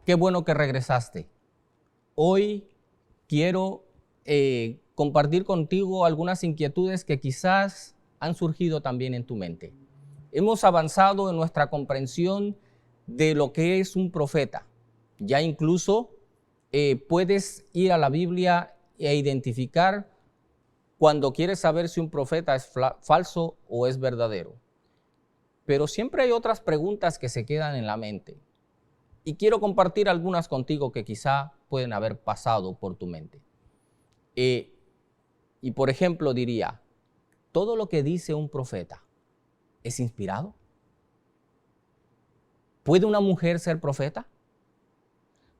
Qué bueno que regresaste. Hoy quiero compartir contigo algunas inquietudes que quizás han surgido también en tu mente. Hemos avanzado en nuestra comprensión de lo que es un profeta. Ya incluso puedes ir a la Biblia e identificar cuando quieres saber si un profeta es falso o es verdadero. Pero siempre hay otras preguntas que se quedan en la mente. Y quiero compartir algunas contigo que quizá pueden haber pasado por tu mente. Y por ejemplo diría, ¿todo lo que dice un profeta es inspirado? ¿Puede una mujer ser profeta?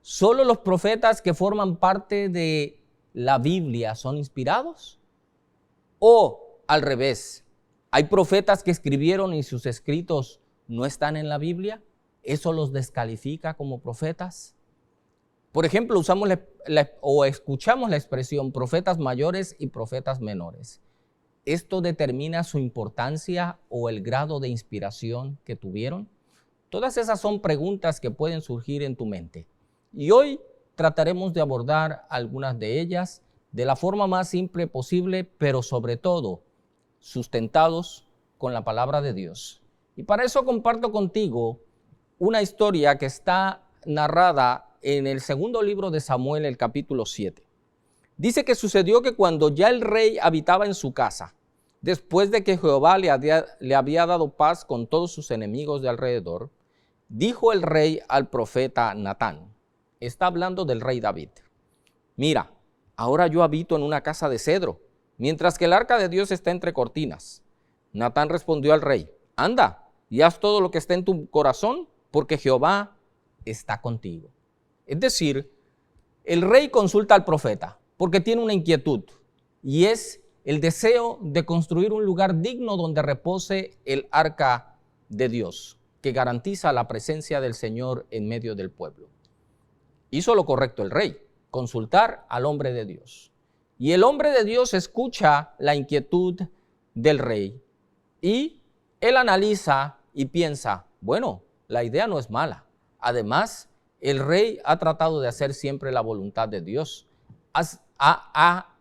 ¿Solo los profetas que forman parte de la Biblia son inspirados? ¿O al revés, hay profetas que escribieron y sus escritos no están en la Biblia? ¿Eso los descalifica como profetas? Por ejemplo, usamos o escuchamos la expresión profetas mayores y profetas menores. ¿Esto determina su importancia o el grado de inspiración que tuvieron? Todas esas son preguntas que pueden surgir en tu mente. Y hoy trataremos de abordar algunas de ellas de la forma más simple posible, pero sobre todo sustentados con la palabra de Dios. Y para eso comparto contigo una historia que está narrada en el segundo libro de Samuel, el capítulo 7. Dice que sucedió que cuando ya el rey habitaba en su casa, después de que Jehová le había dado paz con todos sus enemigos de alrededor, dijo el rey al profeta Natán, está hablando del rey David, mira, ahora yo habito en una casa de cedro, mientras que el arca de Dios está entre cortinas. Natán respondió al rey, anda y haz todo lo que esté en tu corazón, porque Jehová está contigo. Es decir, el rey consulta al profeta porque tiene una inquietud y es el deseo de construir un lugar digno donde repose el arca de Dios, que garantiza la presencia del Señor en medio del pueblo. Hizo lo correcto el rey, consultar al hombre de Dios. Y el hombre de Dios escucha la inquietud del rey y él analiza y piensa, bueno, la idea no es mala. Además, el rey ha tratado de hacer siempre la voluntad de Dios. Ha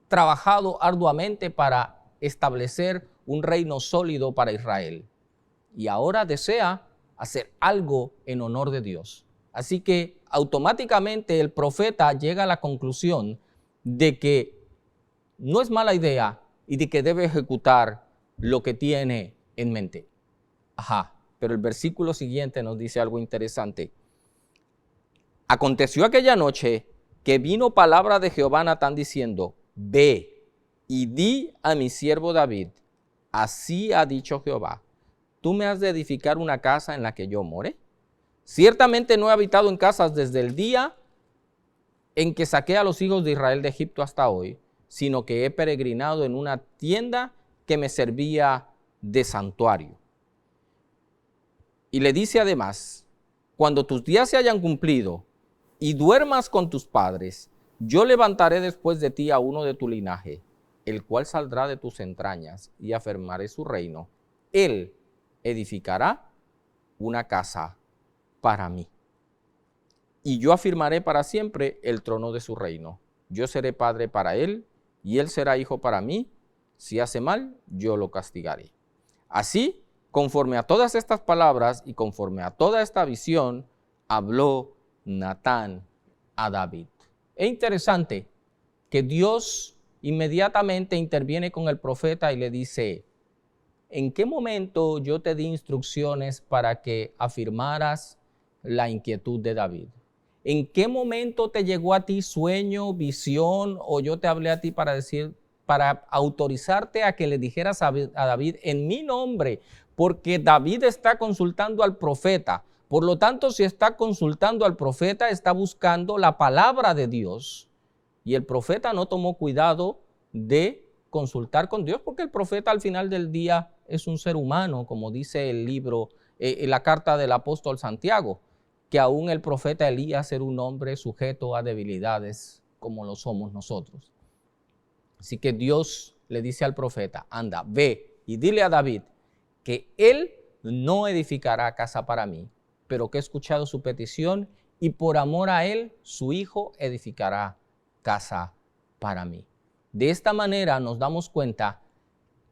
trabajado arduamente para establecer un reino sólido para Israel. Y ahora desea hacer algo en honor de Dios. Así que automáticamente el profeta llega a la conclusión de que no es mala idea y de que debe ejecutar lo que tiene en mente. Pero el versículo siguiente nos dice algo interesante. Aconteció aquella noche que vino palabra de Jehová a Natán diciendo, ve y di a mi siervo David, así ha dicho Jehová, ¿tú me has de edificar una casa en la que yo more? Ciertamente no he habitado en casas desde el día en que saqué a los hijos de Israel de Egipto hasta hoy, sino que he peregrinado en una tienda que me servía de santuario. Y le dice además, cuando tus días se hayan cumplido y duermas con tus padres, yo levantaré después de ti a uno de tu linaje, el cual saldrá de tus entrañas y afirmaré su reino. Él edificará una casa para mí. Y yo afirmaré para siempre el trono de su reino. Yo seré padre para él y él será hijo para mí. Si hace mal, yo lo castigaré. Así, conforme a todas estas palabras y conforme a toda esta visión, habló Natán a David. Es interesante que Dios inmediatamente interviene con el profeta y le dice, ¿en qué momento yo te di instrucciones para que afirmaras la inquietud de David? ¿En qué momento te llegó a ti sueño, visión, o yo te hablé a ti para autorizarte a que le dijeras a David en mi nombre? Porque David está consultando al profeta. Por lo tanto, si está consultando al profeta, está buscando la palabra de Dios. Y el profeta no tomó cuidado de consultar con Dios, porque el profeta al final del día es un ser humano, como dice el libro, la carta del apóstol Santiago, que aún el profeta Elías era un hombre sujeto a debilidades como lo somos nosotros. Así que Dios le dice al profeta, anda, ve y dile a David que él no edificará casa para mí, pero que he escuchado su petición y por amor a él, su hijo edificará casa para mí. De esta manera nos damos cuenta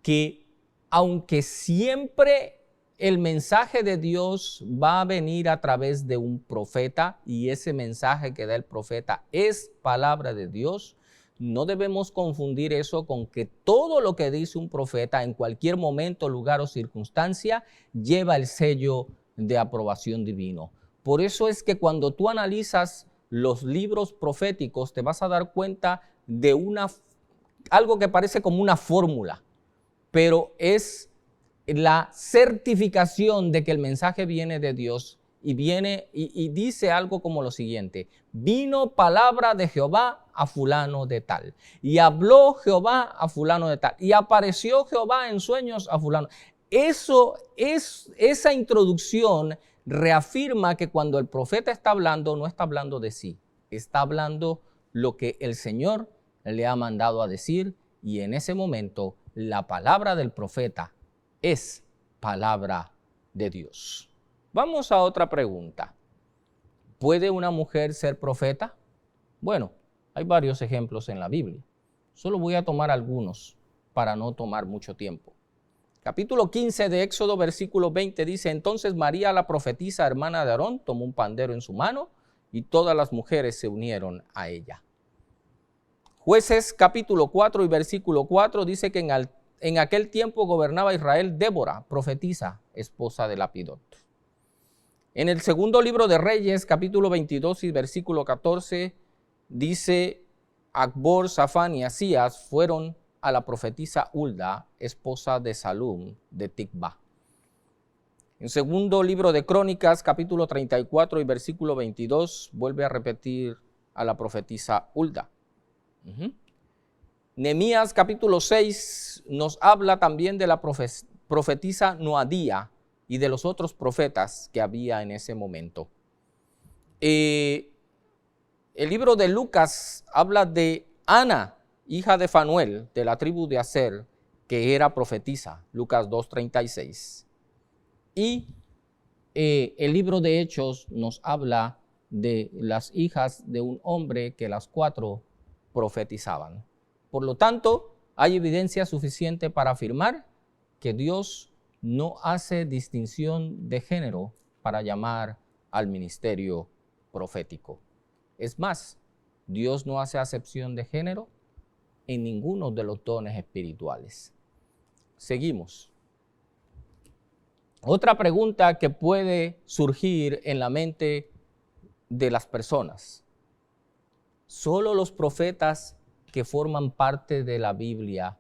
que aunque siempre el mensaje de Dios va a venir a través de un profeta y ese mensaje que da el profeta es palabra de Dios, no debemos confundir eso con que todo lo que dice un profeta en cualquier momento, lugar o circunstancia lleva el sello de aprobación divino. Por eso es que cuando tú analizas los libros proféticos te vas a dar cuenta de algo que parece como una fórmula, pero es la certificación de que el mensaje viene de Dios y viene y dice algo como lo siguiente: vino palabra de Jehová a fulano de tal, y habló Jehová a fulano de tal, y apareció Jehová en sueños a fulano. Esa introducción reafirma que cuando el profeta está hablando, no está hablando de sí, está hablando lo que el Señor le ha mandado a decir, y en ese momento la palabra del profeta es palabra de Dios. Vamos a otra pregunta. ¿Puede una mujer ser profeta? Bueno, hay varios ejemplos en la Biblia. Solo voy a tomar algunos para no tomar mucho tiempo. Capítulo 15 de Éxodo, versículo 20 dice: entonces María, la profetisa, hermana de Aarón, tomó un pandero en su mano y todas las mujeres se unieron a ella. Jueces capítulo 4 y versículo 4 dice que en aquel tiempo gobernaba Israel Débora, profetisa, esposa de Lapidot. En el segundo libro de Reyes, capítulo 22 y versículo 14, dice: Acbor, Safán y Asías fueron a la profetisa Hulda, esposa de Salum de Ticba. En segundo libro de Crónicas, capítulo 34 y versículo 22, vuelve a repetir a la profetisa Hulda. Nehemías capítulo 6 nos habla también de la profetisa Noadía y de los otros profetas que había en ese momento. El libro de Lucas habla de Ana, hija de Fanuel, de la tribu de Aser, que era profetisa, Lucas 2:36. Y el libro de Hechos nos habla de las hijas de un hombre que las cuatro profetizaban. Por lo tanto, hay evidencia suficiente para afirmar que Dios no hace distinción de género para llamar al ministerio profético. Es más, Dios no hace acepción de género en ninguno de los dones espirituales. Seguimos. Otra pregunta que puede surgir en la mente de las personas: ¿solo los profetas que forman parte de la Biblia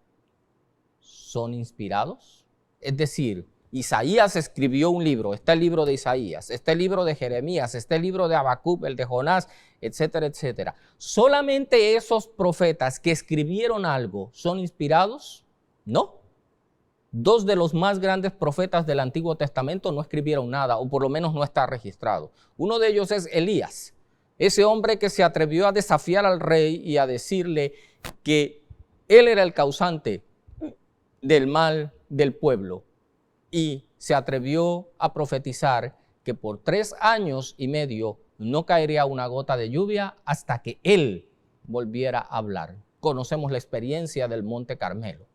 son inspirados? Es decir, Isaías escribió un libro, está el libro de Isaías, está el libro de Jeremías, está el libro de Habacuc, el de Jonás, etcétera, etcétera. ¿Solamente esos profetas que escribieron algo son inspirados? No. Dos de los más grandes profetas del Antiguo Testamento no escribieron nada, o por lo menos no está registrado. Uno de ellos es Elías, ese hombre que se atrevió a desafiar al rey y a decirle que él era el causante del mal del pueblo, y se atrevió a profetizar que por 3 años y medio no caería una gota de lluvia hasta que él volviera a hablar. Conocemos la experiencia del Monte Carmelo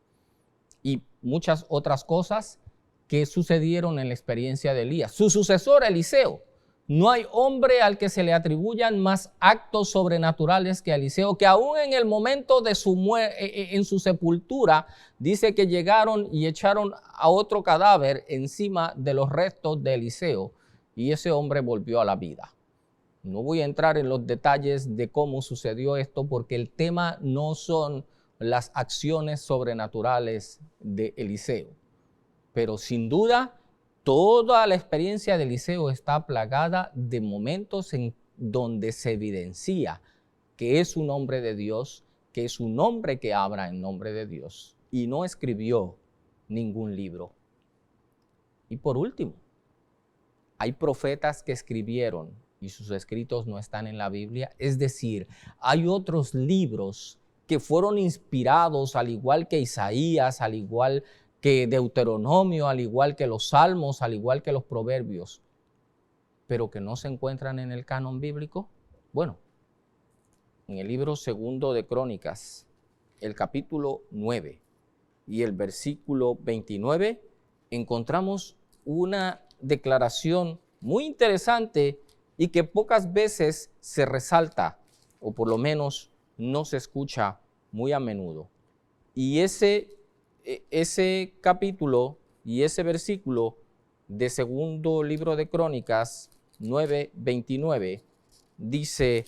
y muchas otras cosas que sucedieron en la experiencia de Elías. Su sucesor, Eliseo. No hay hombre al que se le atribuyan más actos sobrenaturales que a Eliseo, que aún en el momento de en su sepultura, dice que llegaron y echaron a otro cadáver encima de los restos de Eliseo, y ese hombre volvió a la vida. No voy a entrar en los detalles de cómo sucedió esto, porque el tema no son las acciones sobrenaturales de Eliseo, pero sin duda toda la experiencia de Eliseo está plagada de momentos en donde se evidencia que es un hombre de Dios, que es un hombre que habla en nombre de Dios y no escribió ningún libro. Y por último, hay profetas que escribieron y sus escritos no están en la Biblia. Es decir, hay otros libros que fueron inspirados, al igual que Isaías, al igual que Deuteronomio, al igual que los Salmos, al igual que los Proverbios. pero que no se encuentran en el canon bíblico? Bueno, en el libro segundo de Crónicas, el capítulo 9 y el versículo 29, encontramos una declaración muy interesante y que pocas veces se resalta, o por lo menos no se escucha muy a menudo. Y ese capítulo y ese versículo de segundo libro de Crónicas 9:29 dice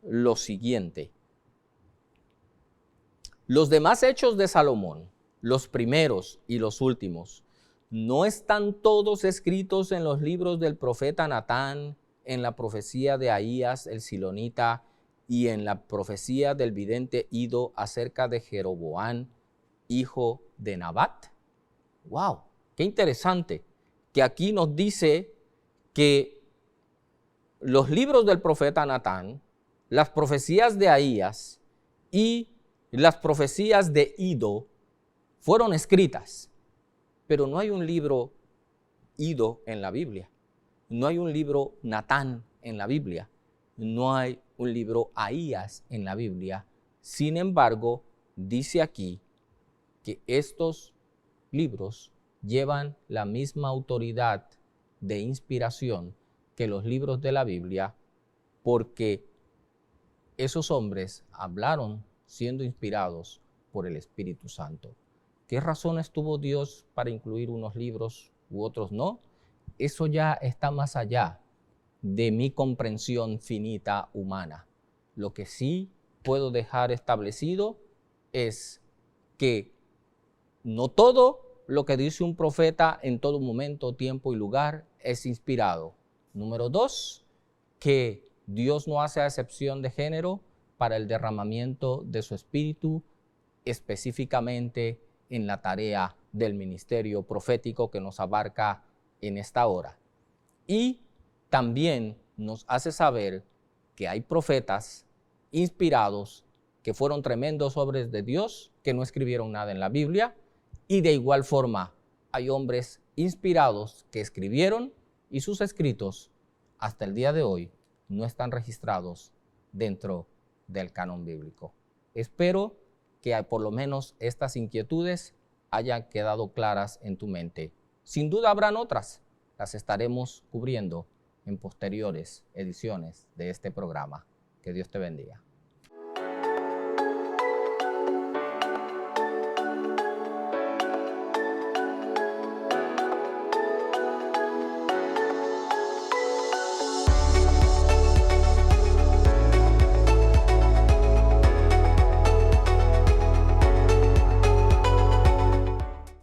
lo siguiente: los demás hechos de Salomón, los primeros y los últimos, ¿no están todos escritos en los libros del profeta Natán, en la profecía de Ahías el silonita y en la profecía del vidente Ido acerca de Jeroboam, hijo de Nabat? ¡Wow! ¡Qué interesante! Que aquí nos dice que los libros del profeta Natán, las profecías de Ahías y las profecías de Ido fueron escritas, pero no hay un libro Ido en la Biblia, no hay un libro Natán en la Biblia, no hay un libro Ahías en la Biblia. Sin embargo, dice aquí que estos libros llevan la misma autoridad de inspiración que los libros de la Biblia, porque esos hombres hablaron siendo inspirados por el Espíritu Santo. ¿Qué razones tuvo Dios para incluir unos libros u otros no? Eso ya está más allá de mi comprensión finita humana. Lo que sí puedo dejar establecido es que no todo lo que dice un profeta en todo momento, tiempo y lugar es inspirado. Número 2, que Dios no hace excepción de género para el derramamiento de su espíritu, específicamente en la tarea del ministerio profético que nos abarca en esta hora. Y también nos hace saber que hay profetas inspirados que fueron tremendos hombres de Dios, que no escribieron nada en la Biblia, y de igual forma hay hombres inspirados que escribieron y sus escritos hasta el día de hoy no están registrados dentro del canon bíblico. Espero que por lo menos estas inquietudes hayan quedado claras en tu mente. Sin duda habrán otras, las estaremos cubriendo en posteriores ediciones de este programa. Que Dios te bendiga.